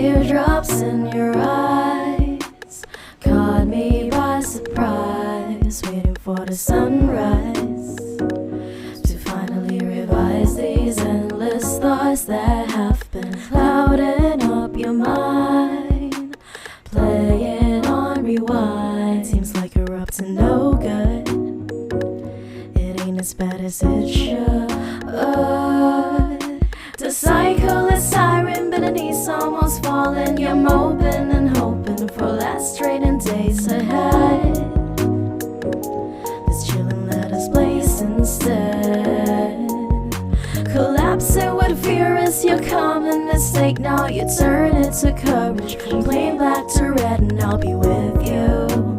Teardrops in your eyes caught me by surprise, waiting for the sunrise to finally revise these endless thoughts that have been clouding up your mind. Playing on rewind seems like you're up to no good. It ain't as bad as it should. The cycle is siren, but the knees almost falling. You're moping and hoping for last trading days ahead. This chilling letters place instead. Collapsing with fear is your common mistake. Now you turn it to courage from plain black to red, and I'll be with you.